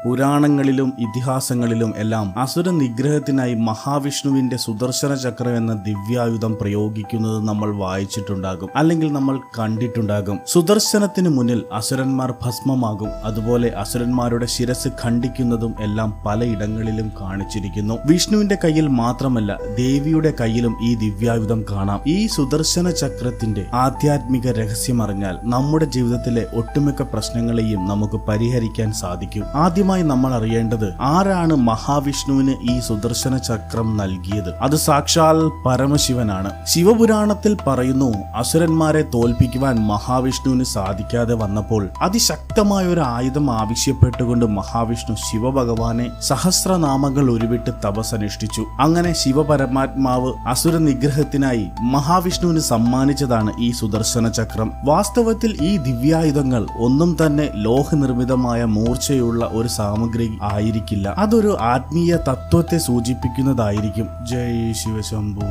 പുരാണങ്ങളിലും ഇതിഹാസങ്ങളിലും എല്ലാം അസുര നിഗ്രഹത്തിനായി മഹാവിഷ്ണുവിന്റെ സുദർശന ചക്രം എന്ന ദിവ്യായുധം പ്രയോഗിക്കുന്നത് നമ്മൾ വായിച്ചിട്ടുണ്ടാകും, അല്ലെങ്കിൽ നമ്മൾ കണ്ടിട്ടുണ്ടാകും. സുദർശനത്തിന് മുന്നിൽ അസുരന്മാർ ഭസ്മമാകും. അതുപോലെ അസുരന്മാരുടെ ശിരസ് ഖണ്ഡിക്കുന്നതും എല്ലാം പലയിടങ്ങളിലും കാണിച്ചിരിക്കുന്നു. വിഷ്ണുവിന്റെ കയ്യിൽ മാത്രമല്ല, ദേവിയുടെ കയ്യിലും ഈ ദിവ്യായുധം കാണാം. ഈ സുദർശന ചക്രത്തിന്റെ ആധ്യാത്മിക രഹസ്യം അറിഞ്ഞാൽ നമ്മുടെ ജീവിതത്തിലെ ഒട്ടുമിക്ക പ്രശ്നങ്ങളെയും നമുക്ക് പരിഹരിക്കാൻ സാധിക്കും. ആദ്യമായി നമ്മൾ അറിയേണ്ടത്, ആരാണ് മഹാവിഷ്ണുവിന് ഈ സുദർശന ചക്രം നൽകിയത്? അത് സാക്ഷാൽ പരമശിവനാണ്. ശിവപുരാണത്തിൽ പറയുന്നു, അസുരന്മാരെ തോൽപ്പിക്കുവാൻ മഹാവിഷ്ണുവിന് സാധിക്കാതെ വന്നപ്പോൾ അതിശക്തമായ ഒരു ആയുധം ആവശ്യപ്പെട്ടുകൊണ്ട് മഹാവിഷ്ണു ശിവഭഗവാനെ സഹസ്രനാമങ്ങൾ ഉരുവിട്ട് തപസ്സനുഷ്ഠിച്ചു. അങ്ങനെ ശിവപരമാത്മാവ് അസുര നിഗ്രഹത്തിനായി മഹാവിഷ്ണുവിന് സമ്മാനിച്ചതാണ് ഈ സുദർശന ചക്രം. വാസ്തവത്തിൽ ഈ ദിവ്യായുധങ്ങൾ ഒന്നും തന്നെ ലോഹനിർമ്മിതമായ മൂർച്ചയുള്ള ഒരു സാമഗ്രി ആയിരിക്കില്ല. അതൊരു ആത്മീയ തത്വത്തെ സൂചിപ്പിക്കുന്നതായിരിക്കും. ജയ് ശിവശംഭോ.